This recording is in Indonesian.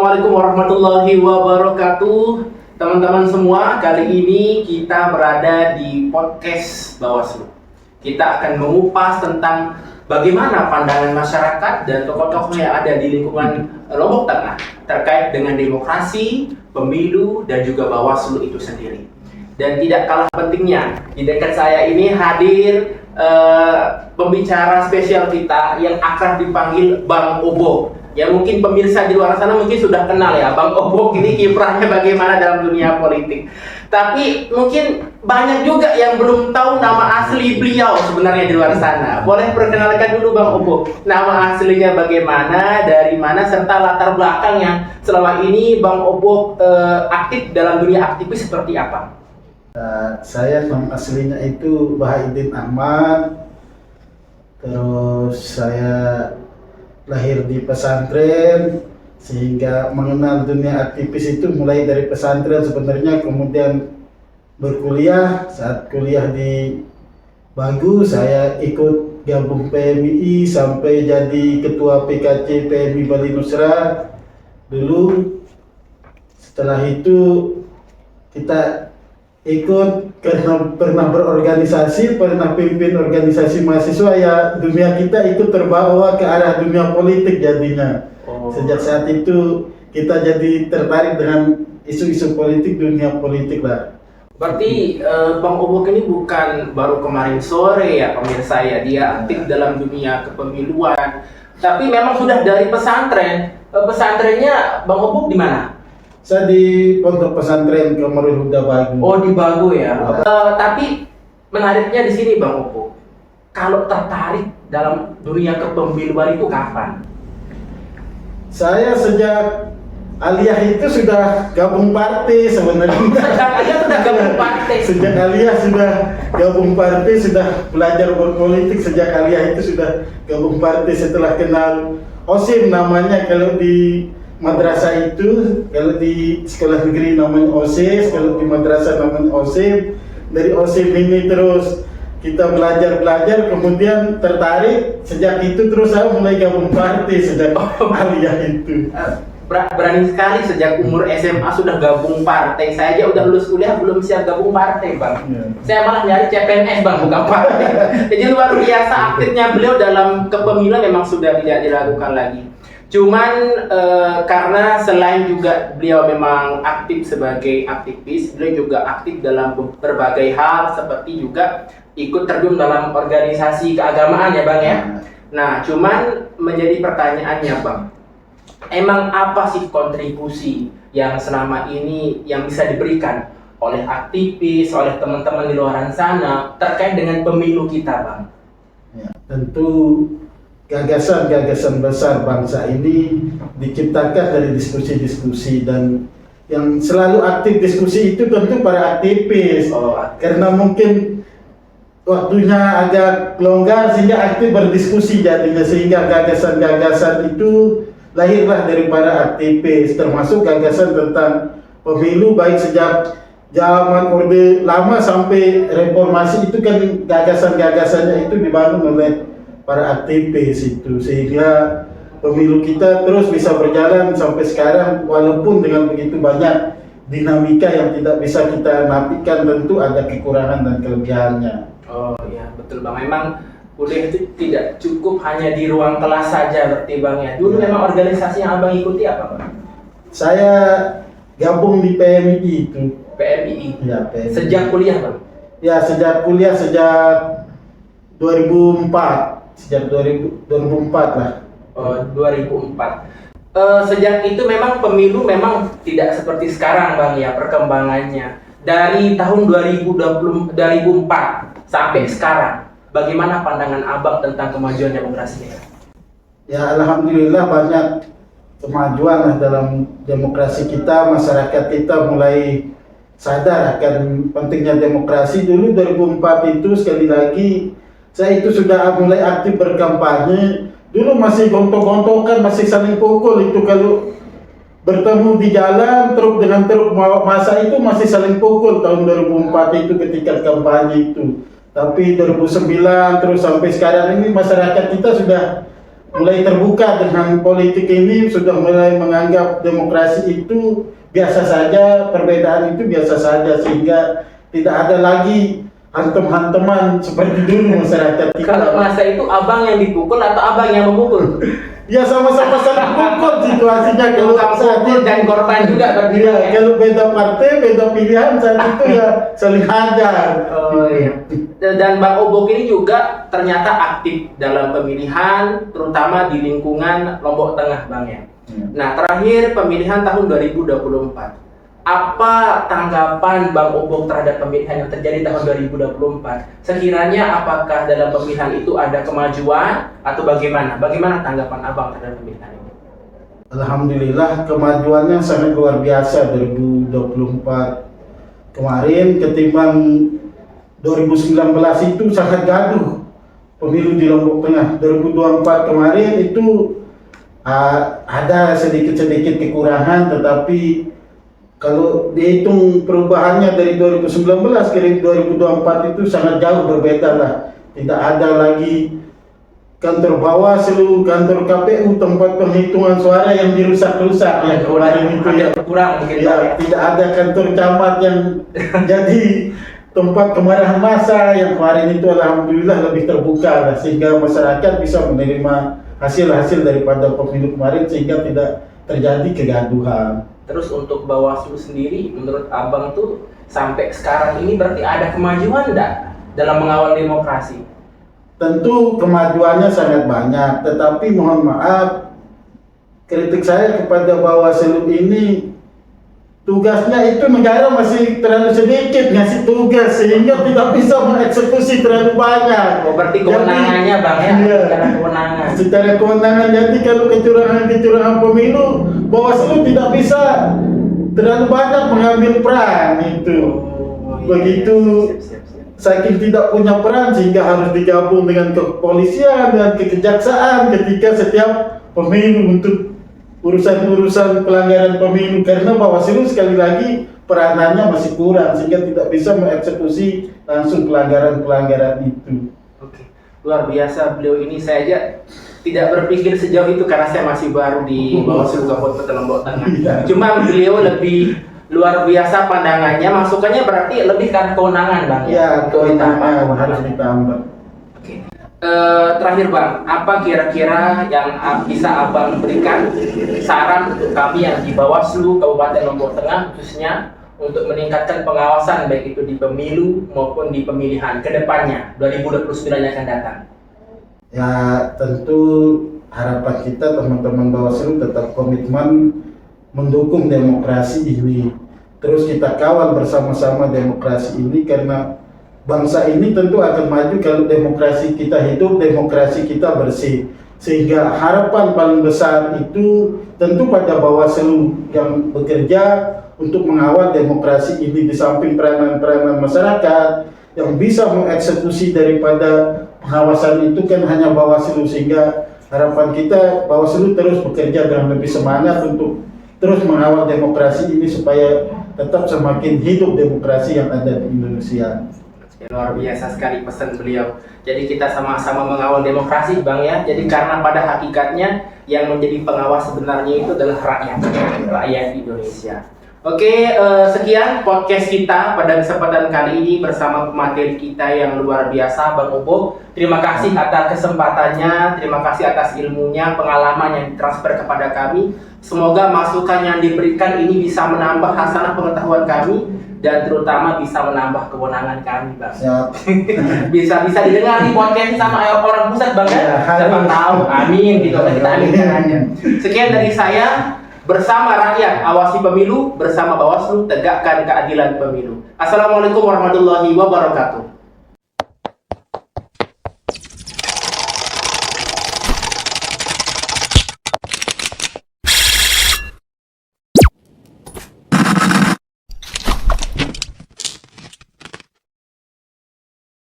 Assalamualaikum warahmatullahi wabarakatuh. Teman-teman semua, kali ini kita berada di podcast Bawaslu. Kita akan mengupas tentang bagaimana pandangan masyarakat dan tokoh-tokoh yang ada di lingkungan Lombok Tengah terkait dengan demokrasi, pemilu, dan juga Bawaslu itu sendiri. Dan tidak kalah pentingnya, di dekat saya ini hadir pembicara spesial kita yang akrab dipanggil Bang Obok. Ya mungkin pemirsa di luar sana mungkin sudah kenal ya Bang Obok ini kiprahnya bagaimana dalam dunia politik. Tapi mungkin banyak juga yang belum tahu nama asli beliau sebenarnya di luar sana. Boleh perkenalkan dulu Bang Obok, nama aslinya bagaimana, dari mana, serta latar belakang yang selama ini Bang Obok aktif dalam dunia aktivis seperti apa? Saya nama aslinya itu Bahidin Ahmad. Terus saya lahir di pesantren, sehingga mengenal dunia aktivis itu mulai dari pesantren sebenarnya. Kemudian berkuliah, saat kuliah di Bagu saya ikut gabung PMI sampai jadi ketua PKC PMI Bali Nusra dulu. Setelah itu kita ikut karena pernah berorganisasi, pernah pimpin organisasi mahasiswa, ya dunia kita ikut terbawa ke arah dunia politik jadinya. Sejak saat itu kita jadi tertarik dengan isu-isu politik, dunia politik lah. Berarti Bang Obok ini bukan baru kemarin sore ya pemirsa ya, dia aktif dalam dunia kepemiluan. Tapi memang sudah dari pesantren. Pesantrennya Bang Obok di mana? Saya di Pondok Pesantren Kamarul Huda Bagu. Oh, di Bagu ya. Tapi menariknya di sini Bang Obok, kalau tertarik dalam dunia kepemiluan itu kapan? Saya sejak aliyah itu sudah gabung partai sebenarnya. Sejak aliyah sudah gabung partai. Sejak aliyah sudah gabung partai, sudah belajar berpolitik. Sejak aliyah itu sudah gabung partai setelah kenal OSIM namanya kalau di madrasah itu, kalau di sekolah negeri namanya OSIS, kalau di madrasah namanya OSIM. Dari OSIM ini terus kita belajar, kemudian tertarik. Sejak itu terus saya mulai gabung partai sejak aliyah itu. Berani sekali sejak umur SMA sudah gabung partai. Saya aja udah lulus kuliah belum siap gabung partai Bang. Saya malah nyari CPNS Bang, bukan partai. Jadi luar biasa aktifnya beliau dalam kepemiluan, memang sudah tidak diragukan lagi. Cuman karena selain juga beliau memang aktif sebagai aktivis, beliau juga aktif dalam berbagai hal, seperti juga ikut terjun dalam organisasi keagamaan ya Bang ya. Nah, cuman menjadi pertanyaannya Bang, emang apa sih kontribusi yang selama ini yang bisa diberikan oleh aktivis, oleh teman-teman di luar sana terkait dengan pemilu kita Bang? Ya, tentu gagasan-gagasan besar bangsa ini diciptakan dari diskusi-diskusi, dan yang selalu aktif diskusi itu tentu para aktivis. Karena mungkin waktunya agak longgar sehingga aktif berdiskusi jadinya, sehingga gagasan-gagasan itu lahirlah dari para aktivis, termasuk gagasan tentang pemilu baik sejak zaman Orde Lama sampai reformasi. Itu kan gagasan-gagasannya itu dibangun oleh para aktivis itu, sehingga pemilu kita terus bisa berjalan sampai sekarang, walaupun dengan begitu banyak dinamika yang tidak bisa kita nafikan. Tentu ada kekurangan dan kelebihannya. Oh ya, betul Bang. Memang kuliah itu tidak cukup hanya di ruang kelas saja berarti Bang ya. Dulu memang organisasi yang Abang ikuti apa Bang? Saya gabung di PMI itu. PMI? Ya, PMI. Sejak kuliah Bang? Ya, sejak kuliah, sejak 2004. Sejak 2004 lah. 2004. Sejak itu memang pemilu memang tidak seperti sekarang Bang ya perkembangannya. Dari tahun 2004 sampai sekarang, bagaimana pandangan Abang tentang kemajuan demokrasi? Ya, alhamdulillah banyak kemajuan lah dalam demokrasi kita. Masyarakat kita mulai sadar akan pentingnya demokrasi. Dulu 2004 itu sekali lagi saya itu sudah mulai aktif berkampanye. Dulu masih gontok-gontokan, masih saling pukul itu. Kalau bertemu di jalan truk dengan truk masa itu masih saling pukul tahun 2004 itu ketika kampanye itu. Tapi 2009 terus sampai sekarang ini masyarakat kita sudah mulai terbuka dengan politik ini, sudah mulai menganggap demokrasi itu biasa saja, perbedaan itu biasa saja, sehingga tidak ada lagi hantem-hanteman seperti dulu masyarakat kita. Kalau masa itu abang yang dipukul atau abang yang memukul? Ya sama-sama saling pukul situasinya kalau saat Pukul itu. dan korban juga berarti. Iya, kalau beda partai, beda pilihan saat itu ya saling hajar. Oh iya. Dan Bang Obok ini juga ternyata aktif dalam pemilihan, terutama di lingkungan Lombok Tengah, Bang ya. Nah, terakhir pemilihan tahun 2024. Apa tanggapan Bang Obok terhadap pemilihan yang terjadi tahun 2024? Sekiranya apakah dalam pemilihan itu ada kemajuan atau bagaimana? Bagaimana tanggapan Abang terhadap pemilihan ini? Alhamdulillah kemajuannya sangat luar biasa 2024 kemarin ketimbang 2019 itu sangat gaduh pemilu di Lombok Tengah. 2024 kemarin itu ada sedikit-sedikit kekurangan, tetapi kalau dihitung perubahannya dari 2019 ke 2024 itu sangat jauh berbeda lah. Tidak ada lagi kantor Bawaslu, kantor KPU, tempat penghitungan suara yang dirusak-rusak yang kemarin itu ya. Kurang mungkin Ya, tidak ada kantor camat yang jadi tempat kemarahan massa. Yang kemarin itu alhamdulillah lebih terbuka lah, sehingga masyarakat bisa menerima hasil-hasil daripada pemilu kemarin sehingga tidak terjadi kegaduhan. Terus untuk Bawaslu sendiri, menurut Abang tuh sampai sekarang ini berarti ada kemajuan enggak dalam mengawal demokrasi? Tentu kemajuannya sangat banyak, tetapi mohon maaf, kritik saya kepada Bawaslu ini, tugasnya itu negara masih terlalu sedikit ngasih tugas sehingga tidak bisa mengeksekusi terlalu banyak. Oh, berarti kewenangannya Bang ya, Iya. secara kewenangan. Secara kewenangan, jadi kalau kecurangan pemilu, Bawaslu tidak bisa terlalu banyak mengambil peran itu. Oh, iya. Begitu Siap. saking tidak punya peran sehingga harus digabung dengan kepolisian dan kejaksaan ketika setiap pemilu untuk urusan-urusan pelanggaran pemilu, karena Bawaslu sekali lagi peranannya masih kurang sehingga tidak bisa mengeksekusi langsung pelanggaran-pelanggaran itu. Oke, luar biasa beliau ini. Saya aja tidak berpikir sejauh itu karena saya masih baru di Bawaslu Kabupaten Lombok Tengah. Iya. Cuma beliau lebih luar biasa pandangannya, masukannya berarti lebih karena kewenangan Bang Ya, untuk ditambah kewenangan harus kewenangan. ditambah. Oke. Terakhir Bang, apa kira-kira yang bisa Abang berikan saran untuk kami yang di Bawaslu Kabupaten Lombok Tengah khususnya untuk meningkatkan pengawasan baik itu di pemilu maupun di pemilihan ke depannya 2029 yang akan datang? Ya, tentu harapan kita teman-teman Bawaslu tetap komitmen mendukung demokrasi ini. Terus kita kawal bersama-sama demokrasi ini, karena bangsa ini tentu akan maju kalau demokrasi kita hidup, demokrasi kita bersih. Sehingga harapan paling besar itu tentu pada Bawaslu yang bekerja untuk mengawal demokrasi ini, di samping peranan-peranan masyarakat yang bisa mengeksekusi daripada pengawasan itu kan hanya Bawaslu. Sehingga harapan kita Bawaslu terus bekerja dengan lebih semangat untuk terus mengawal demokrasi ini supaya tetap semakin hidup demokrasi yang ada di Indonesia. Luar biasa sekali pesan beliau. Jadi kita sama-sama mengawal demokrasi Bang ya. Jadi karena pada hakikatnya yang menjadi pengawas sebenarnya itu adalah rakyat Indonesia. Oke, sekian podcast kita pada kesempatan kali ini bersama pemateri kita yang luar biasa, Bang Obok. Terima kasih atas kesempatannya, terima kasih atas ilmunya, pengalaman yang ditransfer kepada kami. Semoga masukan yang diberikan ini bisa menambah hasanah pengetahuan kami dan terutama bisa menambah kewenangan kami, Bang. Siap. bisa didengar di podcast sama orang pusat, Bang ya. Ya, Siapa amin. tahu, amin gitu kan, kita aminkan aja. Sekian dari saya. Bersama rakyat, awasi pemilu. Bersama Bawaslu, tegakkan keadilan pemilu. Assalamualaikum warahmatullahi wabarakatuh.